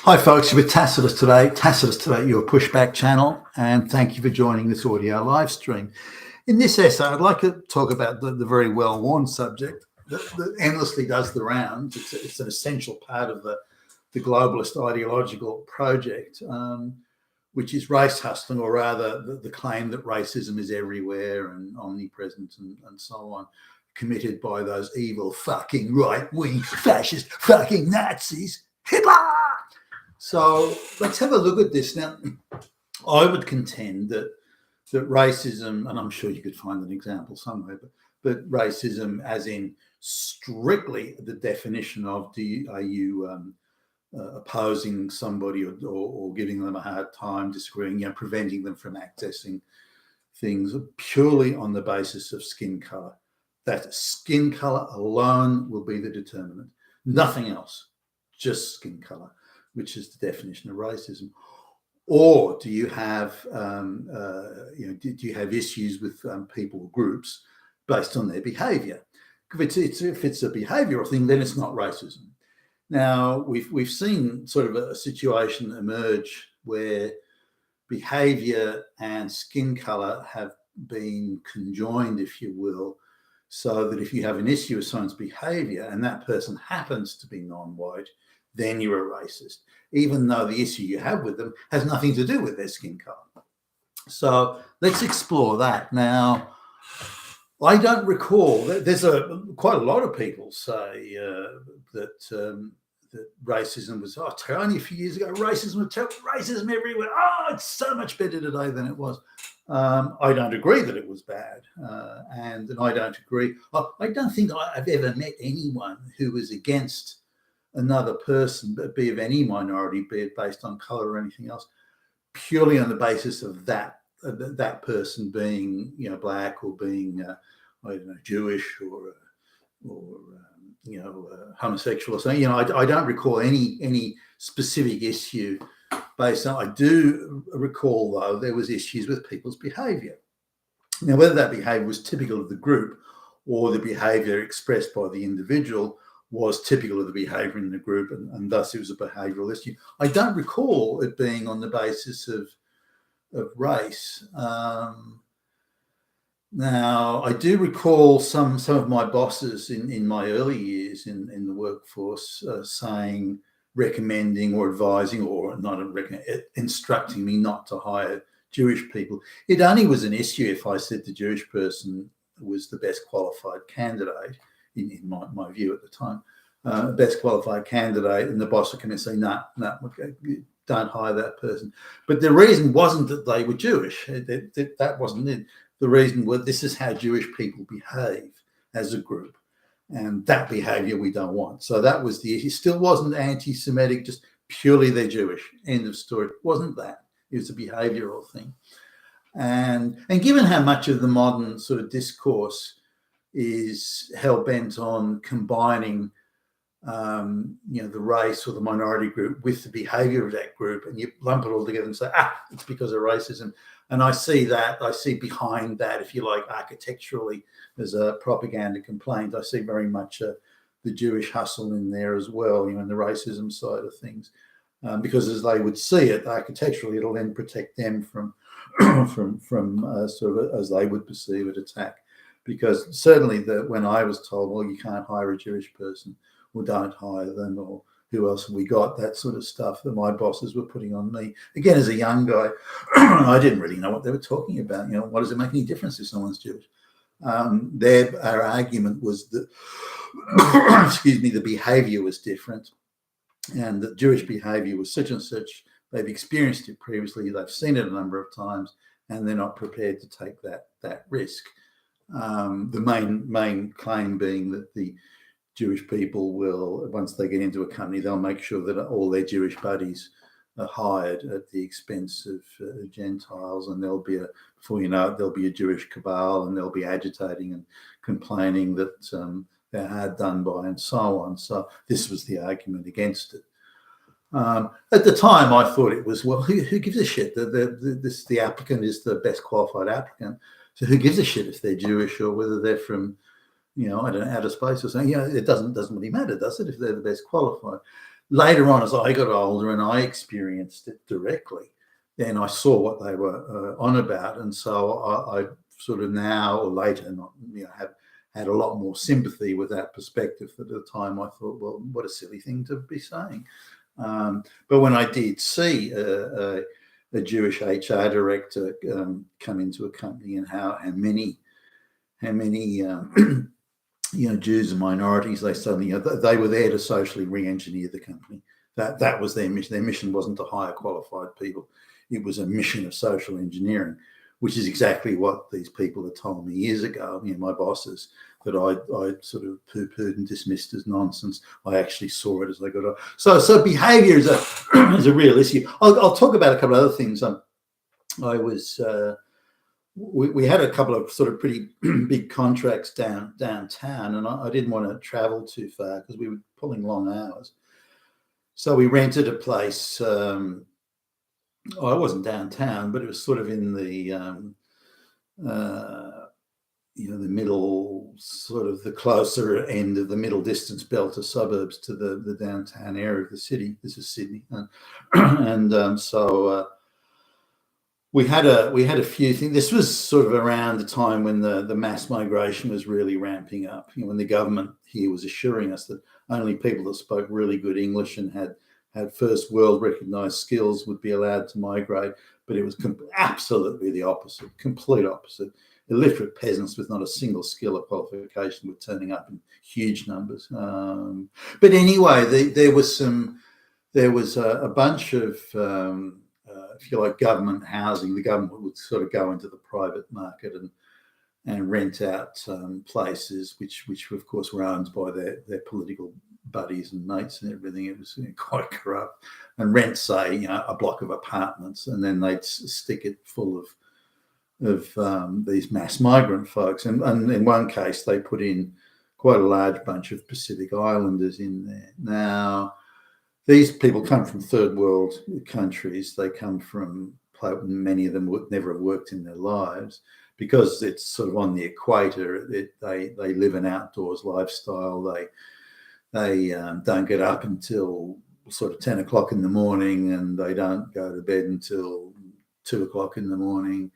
Hi folks, you're with Tacitus today. Tacitus today, your pushback channel, and thank you for joining this audio live stream. In this essay, I'd like to talk about the very well-worn subject that endlessly does the rounds. It's an essential part of the globalist ideological project, which is race hustling, or rather the claim that racism is everywhere and omnipresent and so on, committed by those evil fucking right-wing fascist fucking Nazis. Hitler! So let's have a look at this. Now, I would contend that racism, and I'm sure you could find an example somewhere, but racism as in strictly the definition of are you opposing somebody or giving them a hard time, disagreeing, preventing them from accessing things purely on the basis of skin color. That skin color alone will be the determinant. Nothing else, just skin color, which is the definition of racism. Or do you have, do you have issues with people or groups based on their behaviour? If it's a behavioural thing, then it's not racism. Now we've seen sort of a situation emerge where behaviour and skin colour have been conjoined, if you will, so that if you have an issue with someone's behaviour and that person happens to be non-white, then you're a racist, even though the issue you have with them has nothing to do with their skin color. So let's explore that. Now, I don't recall, there's quite a lot of people say that racism was, only a few years ago, racism was terrible, racism everywhere. It's so much better today than it was. I don't agree that it was bad. And I don't agree. I don't think I've ever met anyone who was against another person, be of any minority, be it based on color or anything else, purely on the basis of that person being, black or being, Jewish or homosexual or something. I don't recall any specific issue based on. I do recall, though, there was issues with people's behaviour. Now, whether that behaviour was typical of the group or the behaviour expressed by the individual was typical of the behaviour in the group, and thus it was a behavioural issue. I don't recall it being on the basis of race. Now, I do recall some of my bosses in my early years in the workforce saying, recommending or advising, or instructing me not to hire Jewish people. It only was an issue if I said the Jewish person was the best qualified candidate, in my view at the time, best qualified candidate, and the boss would come and say, no, don't hire that person. But the reason wasn't that they were Jewish. That wasn't it. The reason was, this is how Jewish people behave as a group, and that behaviour we don't want. So that was the issue. It still wasn't anti-Semitic, just purely they're Jewish. End of story. It wasn't that. It was a behavioural thing. And given how much of the modern sort of discourse is hell-bent on combining the race or the minority group with the behaviour of that group, and you lump it all together and say, it's because of racism. And I see behind that, if you like, architecturally, there's a propaganda complaint. I see very much the Jewish hustle in there as well, in the racism side of things, because as they would see it architecturally, it'll then protect them from sort of, as they would perceive it, attack. Because certainly when I was told, well, you can't hire a Jewish person, or don't hire them, or who else have we got, that sort of stuff that my bosses were putting on me. Again, as a young guy, I didn't really know what they were talking about. What does it make any difference if someone's Jewish? Our argument was that, the behaviour was different, and that Jewish behaviour was such and such. They've experienced it previously, they've seen it a number of times, and they're not prepared to take that risk. The main claim being that the Jewish people will, once they get into a company, they'll make sure that all their Jewish buddies are hired at the expense of Gentiles, and before you know it, there'll be a Jewish cabal, and they'll be agitating and complaining that they're hard done by, and so on. So this was the argument against it. At the time, I thought it was, well, who gives a shit? The applicant is the best qualified applicant, so who gives a shit if they're Jewish or whether they're from, I don't know, outer space or something. It doesn't really matter, does it, if they're the best qualified? later on, as I got older and I experienced it directly, then I saw what they were on about, and so I sort of now or later, not have had a lot more sympathy with that perspective. At the time, I thought, well, what a silly thing to be saying. But when I did see a Jewish HR director come into a company, and how many Jews and minorities they suddenly they were there to socially re-engineer the company. That was their mission. Their mission wasn't to hire qualified people. It was a mission of social engineering, which is exactly what these people had told me years ago. My bosses, that I sort of poo-pooed and dismissed as nonsense. I actually saw it as I got on. So behaviour is a real issue. I'll talk about a couple of other things. We had a couple of sort of pretty big contracts downtown, and I didn't want to travel too far because we were pulling long hours. So we rented a place. I wasn't downtown, but it was sort of in the the middle, sort of the closer end of the middle distance belt of suburbs to the downtown area of the city. This is Sydney, and so we had a few things. This was sort of around the time when the mass migration was really ramping up. When the government here was assuring us that only people that spoke really good English and had first world recognised skills would be allowed to migrate, but it was absolutely the opposite, complete opposite. Illiterate peasants with not a single skill or qualification were turning up in huge numbers. But anyway, there was a bunch of if you like, government housing. The government would sort of go into the private market and rent out places, which of course were owned by their political buddies and mates and everything. It was quite corrupt. And rent, say, a block of apartments, and then they'd stick it full of these mass migrant folks. And in one case, they put in quite a large bunch of Pacific Islanders in there. Now, these people come from third world countries. They come from, many of them would never have worked in their lives, because it's sort of on the equator. They live an outdoors lifestyle. They don't get up until sort of 10 o'clock in the morning, and they don't go to bed until 2 o'clock in the morning.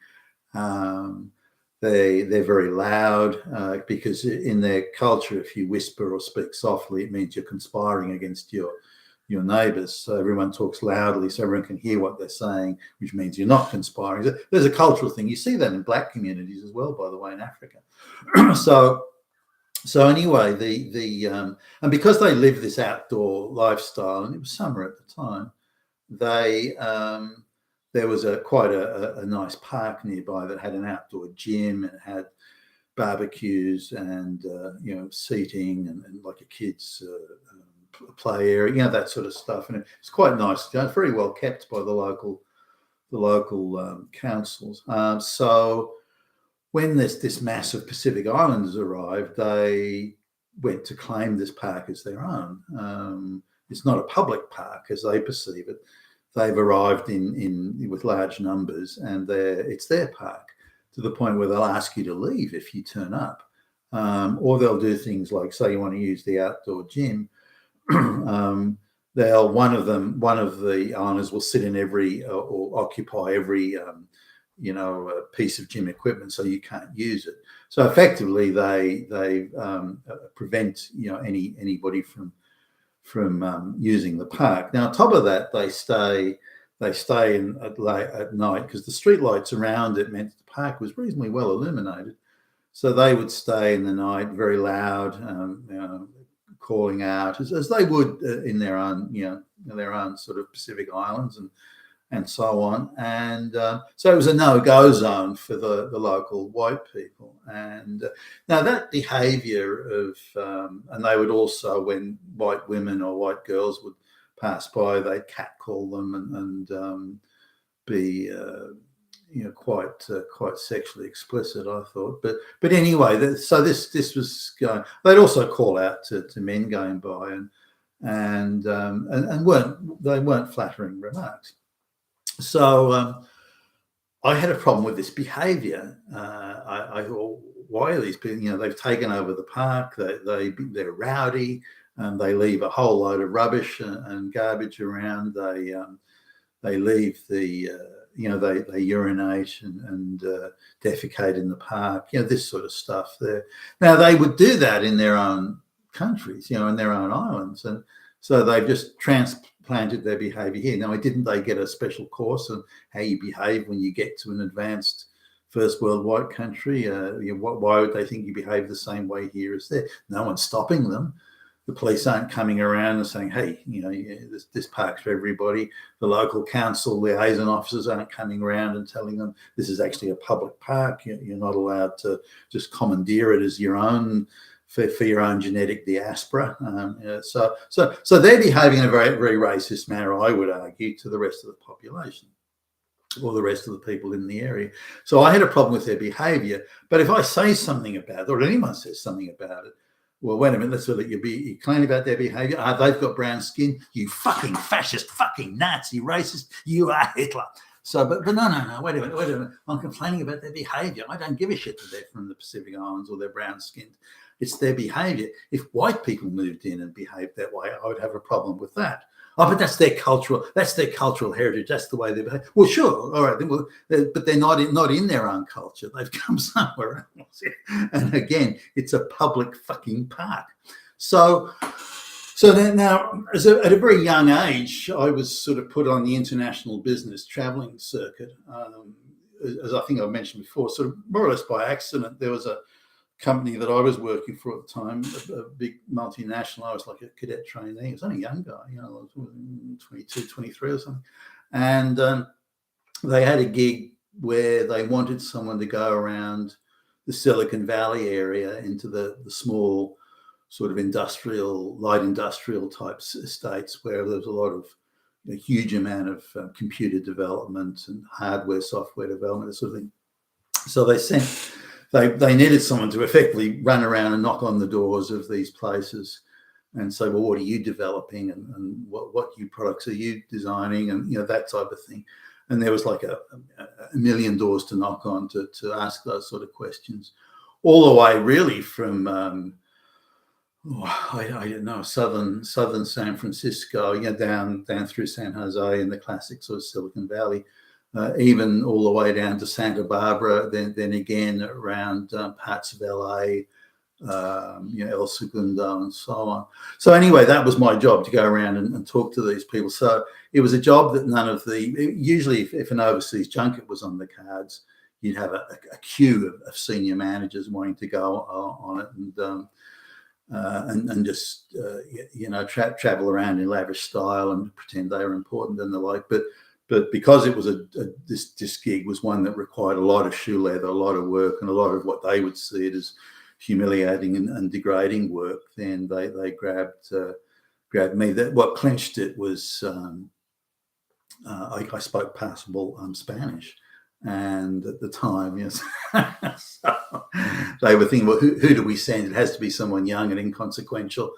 They're very loud because in their culture, if you whisper or speak softly, it means you're conspiring against your neighbours. So everyone talks loudly so everyone can hear what they're saying, which means you're not conspiring. There's a cultural thing. You see that in black communities as well, by the way, in Africa. So anyway, and because they live this outdoor lifestyle, and it was summer at the time, there was quite a nice park nearby that had an outdoor gym, and had barbecues and seating and like a kids play area, that sort of stuff. And it's quite nice. It's very well kept by the local councils. So when this mass of Pacific Islanders arrived, they went to claim this park as their own. It's not a public park as they perceive it. They've arrived in with large numbers, and it's their park, to the point where they'll ask you to leave if you turn up, or they'll do things like, say you want to use the outdoor gym. One of the owners will sit in every or occupy every piece of gym equipment, so you can't use it. So effectively, they prevent anybody from using the park. Now, on top of that, they stay in at night, because the street lights around it meant the park was reasonably well illuminated. So they would stay in the night, very loud, calling out as they would in their own sort of Pacific Islands and so on. And so it was a no-go zone for the local white people. And now that behaviour of, and they would also, when white women or white girls would pass by, they'd catcall them and be quite sexually explicit, I thought. But anyway, so this was going. They'd also call out to men going by and weren't flattering remarks. So I had a problem with this behaviour. I thought, why are these people? They've taken over the park. They're rowdy. and they leave a whole load of rubbish and garbage around. They leave the they urinate and defecate in the park, this sort of stuff there. Now, they would do that in their own countries, in their own islands. And so they've just transplanted their behavior here. Now, didn't they get a special course on how you behave when you get to an advanced first world white country? Why would they think you behave the same way here as there? No one's stopping them. The police aren't coming around and saying, hey, this park's for everybody. The local council liaison officers aren't coming around and telling them this is actually a public park. You're not allowed to just commandeer it as your own for your own genetic diaspora. So they're behaving in a very, very racist manner, I would argue, to the rest of the population or the rest of the people in the area. So I had a problem with their behavior. But if I say something about it, or anyone says something about it, well, wait a minute, let's let you be complaining about their behavior. They've got brown skin. You fucking fascist, fucking Nazi, racist. You are Hitler. So, but no, wait a minute. I'm complaining about their behavior. I don't give a shit that they're from the Pacific Islands or they're brown skinned. It's their behavior. If white people moved in and behaved that way, I would have a problem with that. Oh, but that's their cultural heritage. That's the way they behave. Well, sure, all right, but they're not in their own culture. They've come somewhere else. And again, it's a public fucking park. So then now, at a very young age, I was sort of put on the international business traveling circuit. As I think I mentioned before, sort of more or less by accident. There was a company that I was working for at the time, a big multinational. I was like a cadet trainee. I was only a young guy, I was 22, 23 or something. And they had a gig where they wanted someone to go around the Silicon Valley area into the small sort of light industrial type estates where there was a huge amount of computer development and hardware, software development, that sort of thing. So they needed someone to effectively run around and knock on the doors of these places and say, well, what are you developing and what new products are you designing, and that type of thing. And there was like a million doors to knock on to ask those sort of questions, all the way really from I don't know, southern San Francisco, down through San Jose and the classic sort of Silicon Valley. Even all the way down to Santa Barbara, then again around parts of LA, El Segundo and so on. So anyway, that was my job, to go around and talk to these people. So it was a job that usually if an overseas junket was on the cards, you'd have a queue of senior managers wanting to go on it and just travel around in lavish style and pretend they were important and the like. But because it was this gig was one that required a lot of shoe leather, a lot of work, and a lot of what they would see it as humiliating and degrading work, then they grabbed me. That what clinched it was I spoke passable Spanish, and at the time, yes, so they were thinking, well, who do we send? It has to be someone young and inconsequential.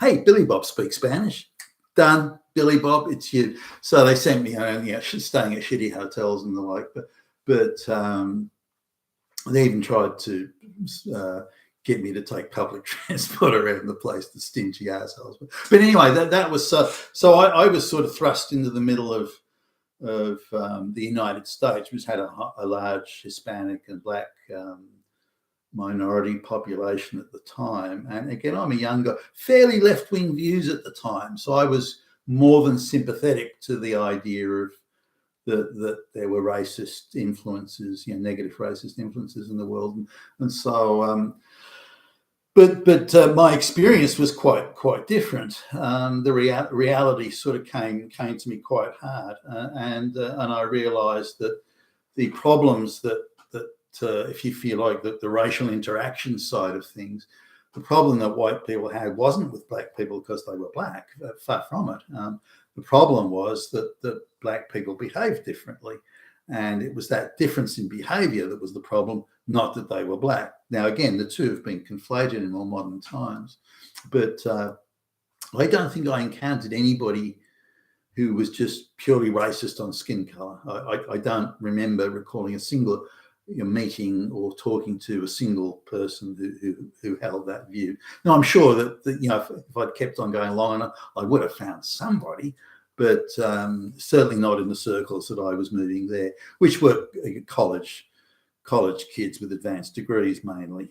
Hey, Billy Bob speaks Spanish. Done. Billy Bob, it's you. So they sent me home, staying at shitty hotels and the like. But they even tried to get me to take public transport around the place, the stingy assholes. But anyway, that was so I was sort of thrust into the middle of the United States, which had a large Hispanic and Black minority population at the time. And again, I'm a younger, fairly left-wing views at the time. So I was more than sympathetic to the idea of that there were racist influences, negative racist influences in the world. And so, but my experience was quite different. The reality sort of came to me quite hard. And I realized that the problems that if you feel like the racial interaction side of things, the problem that white people had wasn't with Black people because they were Black, far from it. The problem was that Black people behaved differently. And it was that difference in behavior that was the problem, not that they were Black. Now, again, the two have been conflated in more modern times. But I don't think I encountered anybody who was just purely racist on skin color. I don't remember recalling a single meeting or talking to a single person who held that view. Now, I'm sure that if I'd kept on going long enough, I would have found somebody, but certainly not in the circles that I was moving there, which were college kids with advanced degrees mainly.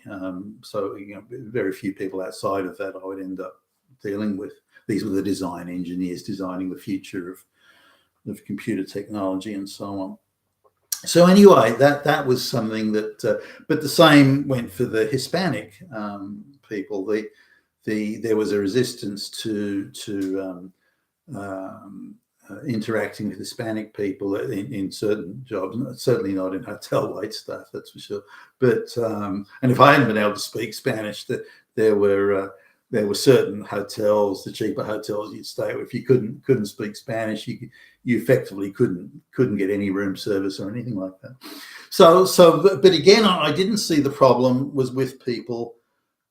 So very few people outside of that I would end up dealing with. These were the design engineers designing the future of computer technology and so on. So anyway, that was something that, but the same went for the Hispanic people. There was a resistance to interacting with Hispanic people in certain jobs, certainly not in hotel wait staff, that's for sure. But and if I hadn't been able to speak Spanish, there were certain hotels, the cheaper hotels you'd stay at, if you couldn't speak Spanish, you effectively couldn't get any room service or anything like that. But again, I didn't see the problem was with people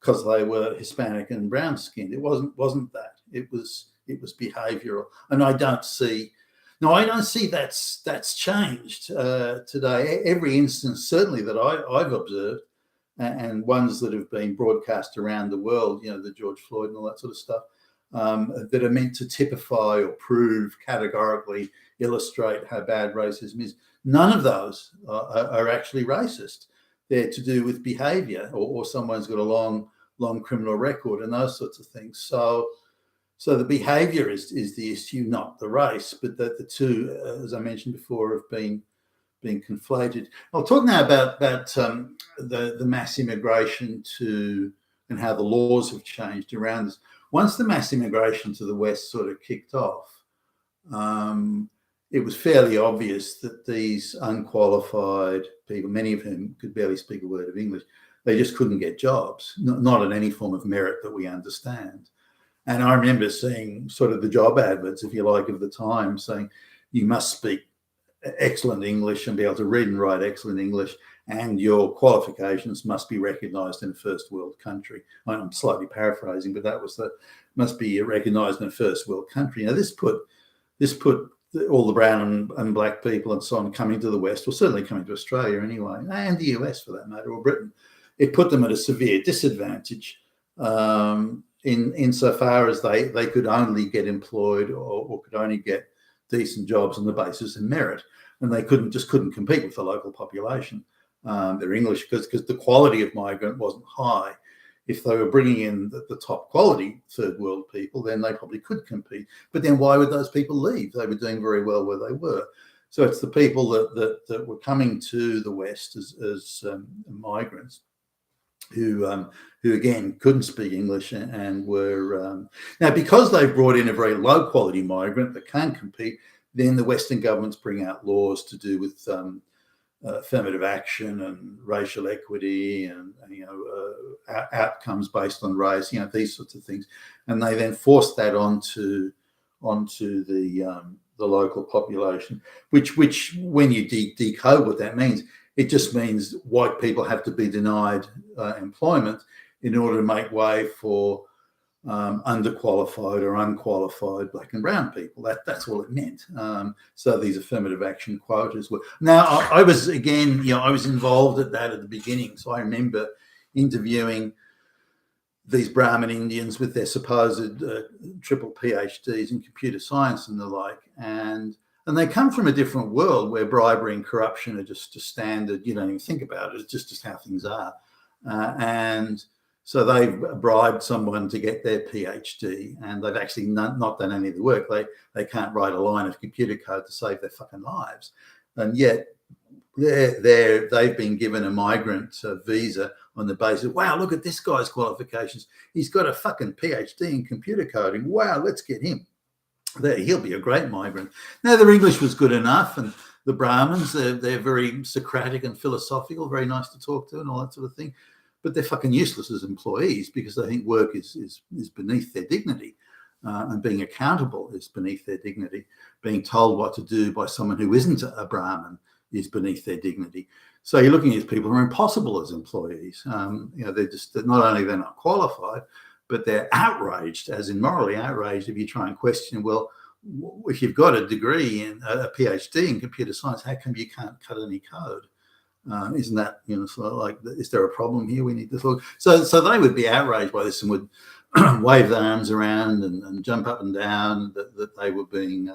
because they were Hispanic and brown skinned. It wasn't that. It was behavioural, and I don't see that's changed today. Every instance, certainly that I've observed, and ones that have been broadcast around the world, the George Floyd and all that sort of stuff, that are meant to typify or prove categorically, illustrate how bad racism is. None of those are actually racist. They're to do with behaviour, or someone's got a long criminal record and those sorts of things. So the behaviour is the issue, not the race. But the two, as I mentioned before, have been conflated. I'll talk now about the mass immigration and how the laws have changed around this. Once the mass immigration to the West sort of kicked off, it was fairly obvious that these unqualified people, many of whom could barely speak a word of English, they just couldn't get jobs, not on any form of merit that we understand. And I remember seeing sort of the job adverts, if you like, of the time saying you must speak excellent English and be able to read and write excellent English, and your qualifications must be recognised in a first world country. I'm slightly paraphrasing, but that was must be recognised in a first world country. Now this put all the brown and black people and so on coming to the West, or certainly coming to Australia anyway, and the US for that matter, or Britain. It put them at a severe disadvantage insofar as they could only get employed or could only get decent jobs on the basis of merit, and they couldn't compete with the local population. Their English, because the quality of migrant wasn't high. If they were bringing in the top quality third world people, then they probably could compete. But then why would those people leave? They were doing very well where they were. So it's the people that were coming to the West as migrants who again couldn't speak English and were now, because they brought in a very low quality migrant that can't compete, then the Western governments bring out laws to do with affirmative action and racial equity and outcomes based on race, these sorts of things, and they then force that onto the local population, which when you decode what that means, it just means white people have to be denied employment in order to make way for underqualified or unqualified black and brown people. That's all it meant. So these affirmative action quotas were. Now I was involved at that at the beginning. So I remember interviewing these Brahmin Indians with their supposed triple PhDs in computer science and the like, and they come from a different world where bribery and corruption are just standard. You don't even think about it. It's just how things are. And so they've bribed someone to get their PhD, and they've actually not done any of the work. They can't write a line of computer code to save their fucking lives. And yet they've been given a migrant visa on the basis, wow, look at this guy's qualifications. He's got a fucking PhD in computer coding. Wow, let's get him. He'll be a great migrant. Now, their English was good enough, and the Brahmins, they're very Socratic and philosophical, very nice to talk to and all that sort of thing. But they're fucking useless as employees because they think work is beneath their dignity, and being accountable is beneath their dignity. Being told what to do by someone who isn't a Brahmin is beneath their dignity. So you're looking at these people who are impossible as employees. They're not only they're not qualified, but they're outraged, as in morally outraged, if you try and question, well, if you've got a degree in a PhD in computer science, how come you can't cut any code? Isn't that, sort of like, is there a problem here? We need to look. So they would be outraged by this and would wave their arms around and jump up and down that they were being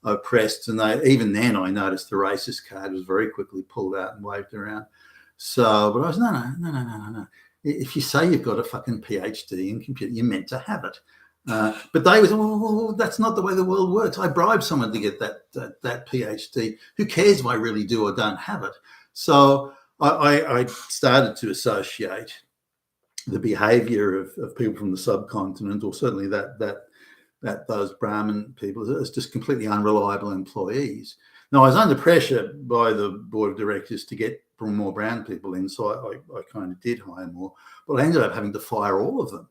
oppressed. And even then, I noticed the racist card was very quickly pulled out and waved around. So, but I was, no. If you say you've got a fucking PhD in computer, you're meant to have it. But they was, well, that's not the way the world works. I bribed someone to get that PhD. Who cares if I really do or don't have it? So I started to associate the behaviour of people from the subcontinent, or certainly that those Brahmin people, as just completely unreliable employees. Now, I was under pressure by the board of directors to get more brown people in, so I kind of did hire more, but I ended up having to fire all of them.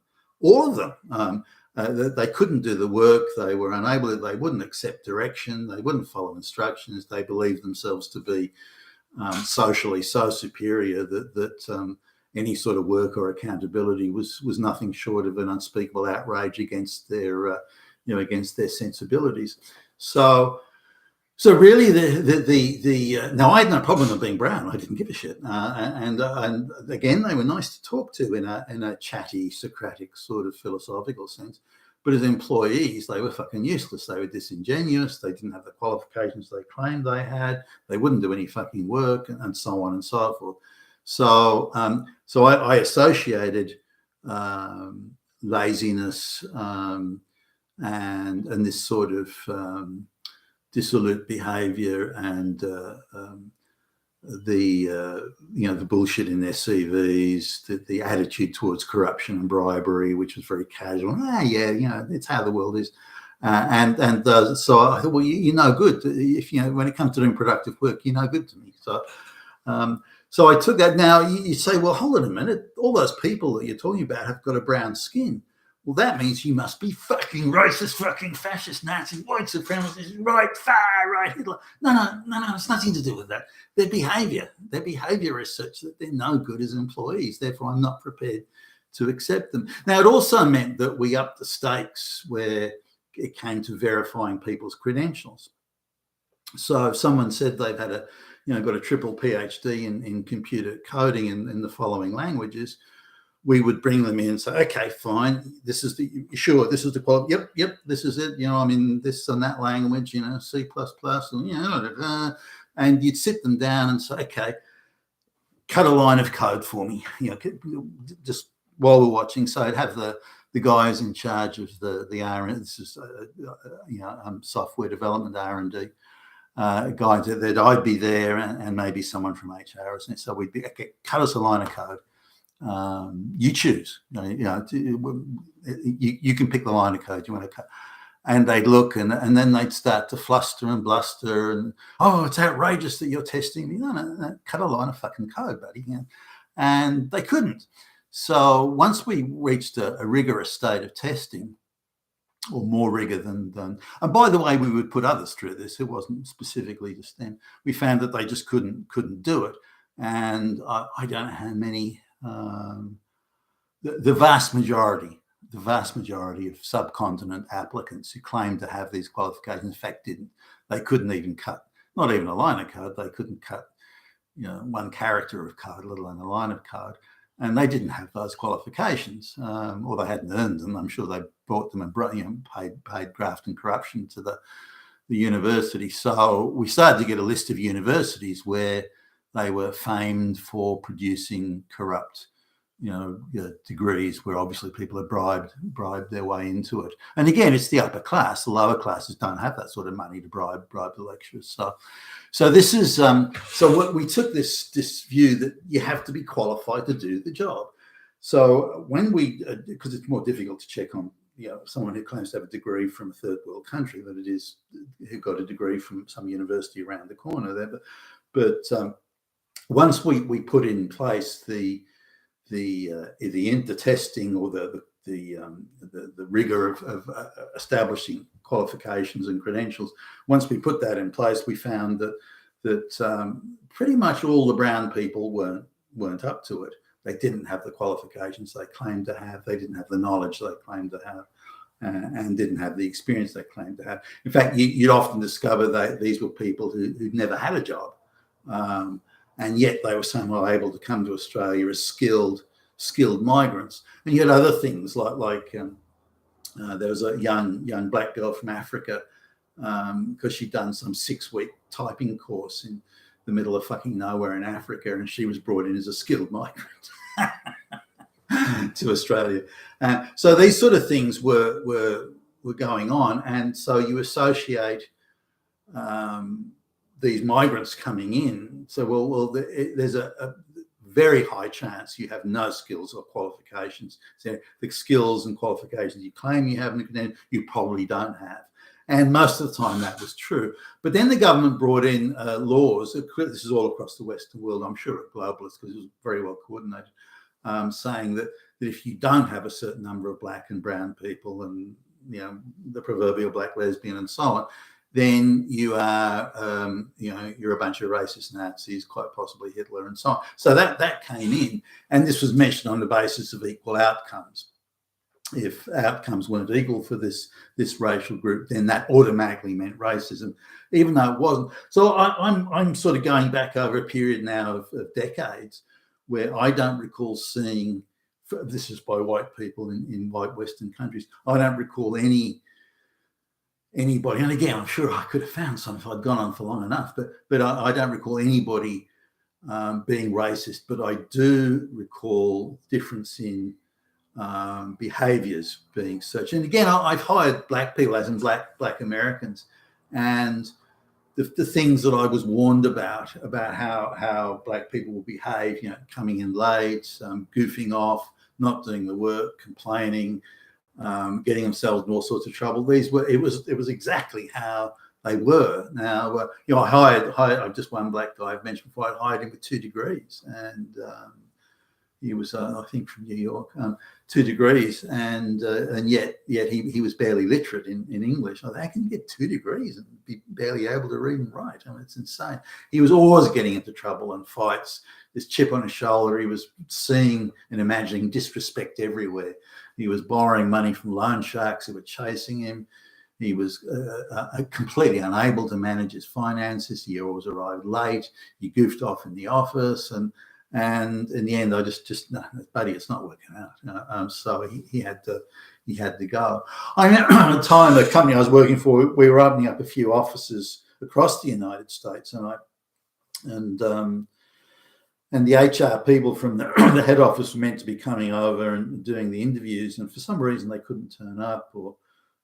They couldn't do the work. They were unable. They wouldn't accept direction. They wouldn't follow instructions. They believed themselves to be socially so superior that any sort of work or accountability was nothing short of an unspeakable outrage against their against their sensibilities. So really, now I had no problem with being brown. I didn't give a shit, and again, they were nice to talk to in a chatty, Socratic sort of philosophical sense. But as employees, they were fucking useless. They were disingenuous. They didn't have the qualifications they claimed they had. They wouldn't do any fucking work, and so on and so forth. So I associated laziness and this sort of dissolute behaviour and the bullshit in their CVs, the attitude towards corruption and bribery, which was very casual. It's how the world is. So I thought, well, you're no good if when it comes to doing productive work, you're no good to me. So I took that. Now you say, well, hold on a minute. All those people that you're talking about have got a brown skin. Well, that means you must be fucking racist, fucking fascist, Nazi, white supremacist, far right, Hitler. No, it's nothing to do with that. Their behaviour is such that they're no good as employees. Therefore, I'm not prepared to accept them. Now, it also meant that we upped the stakes where it came to verifying people's credentials. So if someone said they've had got a triple PhD in computer coding in the following languages, we would bring them in and say, okay, fine, this is the quality. Yep, this is it. This and that language, C++, and you'd sit them down and say, okay, cut a line of code for me, just while we're watching. So I'd have the guys in charge of the R&D, this is software development R&D guys that I'd be there, and maybe someone from HR. So we'd be, okay, cut us a line of code. You choose. You can pick the line of code you want to cut, and they'd look, and then they'd start to fluster and bluster, and it's outrageous that you're testing me. No, cut a line of fucking code, buddy. And they couldn't. So once we reached a rigorous state of testing, or more rigor than. And by the way, we would put others through this. It wasn't specifically just them. We found that they just couldn't do it, and I don't know how many. The vast majority of subcontinent applicants who claimed to have these qualifications, in fact, didn't. They couldn't even cut, not even a line of code. They couldn't cut, one character of code, let alone a line of code. And they didn't have those qualifications, or they hadn't earned them. I'm sure they brought them and paid graft and corruption to the university. So we started to get a list of universities where they were famed for producing corrupt, degrees, where obviously people have bribed their way into it. And again, it's the upper class. The lower classes don't have that sort of money to bribe the lecturers. So this is so what we took this view that you have to be qualified to do the job. So when we, because it's more difficult to check on someone who claims to have a degree from a third world country than it is who got a degree from some university around the corner there. But once we put in place the testing or the rigor of establishing qualifications and credentials, once we put that in place, we found that pretty much all the brown people weren't up to it. They didn't have the qualifications they claimed to have. They didn't have the knowledge they claimed to have, and didn't have the experience they claimed to have. In fact, you'd often discover that these were people who'd never had a job. and yet they were somehow able to come to Australia as skilled migrants. And you had other things like there was a young black girl from Africa, because she'd done some 6-week typing course in the middle of fucking nowhere in Africa, and she was brought in as a skilled migrant to Australia. So these sort of things were going on, and so you associate these migrants coming in. So there's a very high chance you have no skills or qualifications. So the skills and qualifications you claim you have in academia, you probably don't have. And most of the time that was true. But then the government brought in laws, this is all across the Western world, I'm sure at Globalist, because it was very well coordinated, saying that if you don't have a certain number of black and brown people and, you know, the proverbial black lesbian and so on, then you are, you're a bunch of racist Nazis, quite possibly Hitler and so on. So that came in, and this was mentioned on the basis of equal outcomes. If outcomes weren't equal for this racial group, then that automatically meant racism, even though it wasn't. So I'm sort of going back over a period now of decades where I don't recall seeing, this is by white people in white Western countries, I don't recall anybody, and again, I'm sure I could have found some if I'd gone on for long enough, but I don't recall anybody being racist, but I do recall difference in behaviours being such. And again, I've hired black people, as in black Americans, and the things that I was warned about how black people will behave, you know, coming in late, goofing off, not doing the work, complaining, getting themselves in all sorts of trouble. It was exactly how they were. Now, you know, I hired just one black guy I've mentioned before. I hired him with 2 degrees, and he was, I think, from New York, 2 degrees, and yet he was barely literate in English. I thought, how can you get 2 degrees and be barely able to read and write? I mean, it's insane. He was always getting into trouble and fights. This chip on his shoulder. He was seeing and imagining disrespect everywhere. He was borrowing money from loan sharks who were chasing him. He was completely unable to manage his finances. He always arrived late. He goofed off in the office, and in the end, I just no, buddy, it's not working out. So he had to go. I mean, at the time, the company I was working for, we were opening up a few offices across the United States, and the HR people from the head office were meant to be coming over and doing the interviews, and for some reason they couldn't turn up, or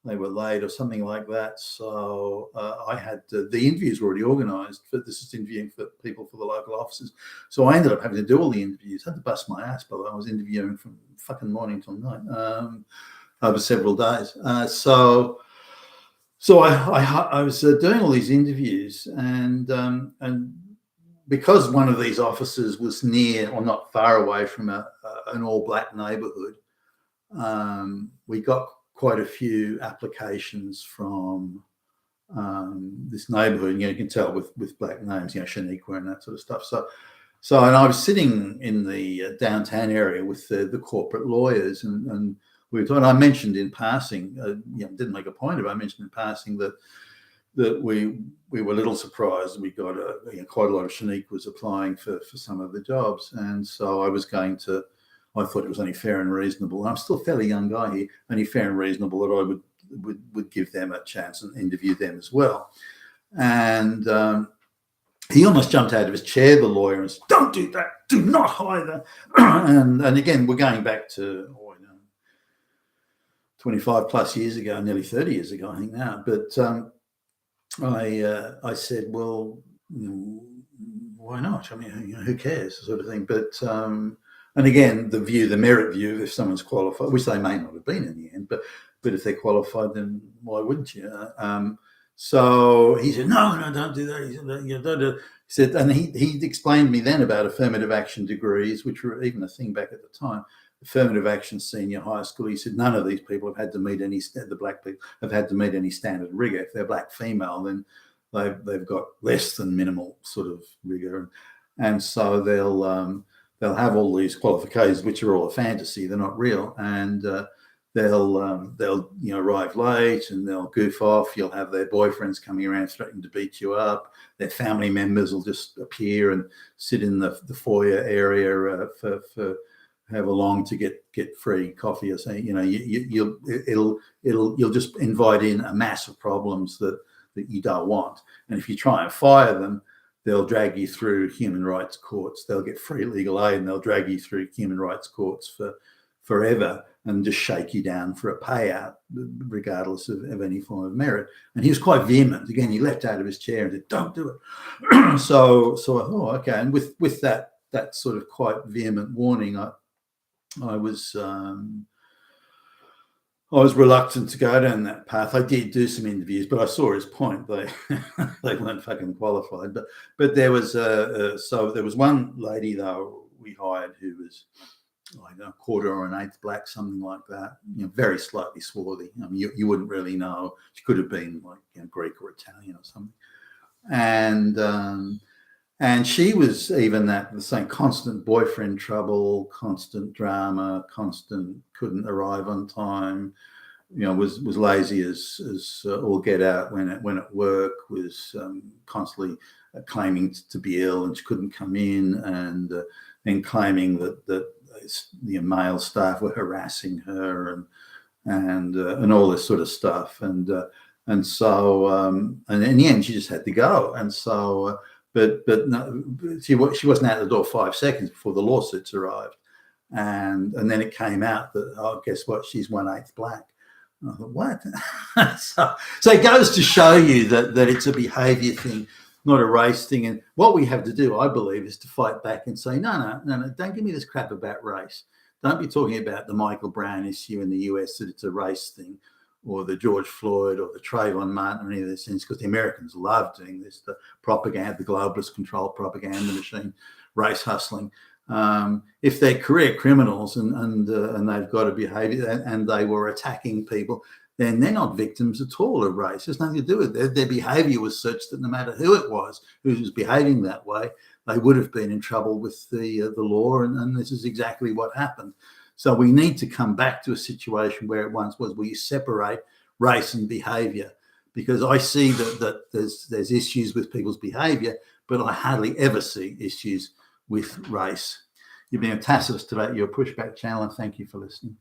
they were late or something like that. So I had the interviews were already organised, but this is interviewing for people for the local offices. So I ended up having to do all the interviews. I had to bust my ass, but I was interviewing from fucking morning till night over several days. So I was doing all these interviews, and because one of these offices was near or not far away from an all-black neighbourhood, we got quite a few applications from this neighbourhood. You know, you can tell with black names, you know, Shaniqua and that sort of stuff. So, and I was sitting in the downtown area with the corporate lawyers, and we were talking. I mentioned in passing, you know, didn't make a point of it. I mentioned in passing that we were a little surprised. We got quite a lot of Shaniquas applying for some of the jobs, and so I thought it was only fair and reasonable. I'm still a fairly young guy here, only fair and reasonable that I would give them a chance and interview them as well. And he almost jumped out of his chair, the lawyer, and said, "Don't do that. Do not hire them." and again, we're going back to 25 plus years ago, nearly 30 years ago, I think now. But I said, well, why not? I mean, who cares, sort of thing. But and again, the merit view, if someone's qualified, which they may not have been in the end, but if they're qualified, then why wouldn't you? So he said, no, don't do that. He said, don't do it. He said, and he explained to me then about affirmative action degrees, which were even a thing back at the time. Affirmative action senior high school. He said none of these people have had to meet the black people have had to meet any standard rigor. If they're black female, then they've got less than minimal sort of rigor, and so they'll have all these qualifications, which are all a fantasy. They're not real, and they'll arrive late and they'll goof off. You'll have their boyfriends coming around threatening to beat you up. Their family members will just appear and sit in the foyer area for however long to get free coffee or something. You'll just invite in a mass of problems that you don't want. And if you try and fire them, they'll drag you through human rights courts. They'll get free legal aid and they'll drag you through human rights courts for forever and just shake you down for a payout, regardless of any form of merit. And he was quite vehement. Again, he leapt out of his chair and said, "Don't do it." So I thought, okay. And with that sort of quite vehement warning, I was reluctant to go down that path. I did do some interviews, but I saw his point. They weren't fucking qualified. But there was there was one lady though we hired who was like a quarter or an eighth black, something like that. Very slightly swarthy. I mean, you wouldn't really know. She could have been like Greek or Italian or something. And she was even the same constant boyfriend trouble, constant drama, constant couldn't arrive on time. Was lazy as all get out when at work. Was constantly claiming to be ill and she couldn't come in, and then claiming that the male staff were harassing her and all this sort of stuff. And so and in the end she just had to go. And so but no, she wasn't out the door 5 seconds before the lawsuits arrived, and then it came out that, oh, guess what, she's 1/8 black. I thought, what? so it goes to show you that it's a behaviour thing, not a race thing. And what we have to do, I believe, is to fight back and say, no, don't give me this crap about race. Don't be talking about the Michael Brown issue in the US, that it's a race thing, or the George Floyd or the Trayvon Martin, or any of those things, because the Americans love doing this, the propaganda, the globalist control propaganda machine, race hustling. If they're career criminals and they've got a behaviour and they were attacking people, then they're not victims at all of race. There's nothing to do with it. Their behaviour was such that no matter who it was who was behaving that way, they would have been in trouble with the law, and this is exactly what happened. So we need to come back to a situation where it once was, where you separate race and behaviour, because I see that there's issues with people's behaviour, but I hardly ever see issues with race. You've been fantastic about your pushback channel, and thank you for listening.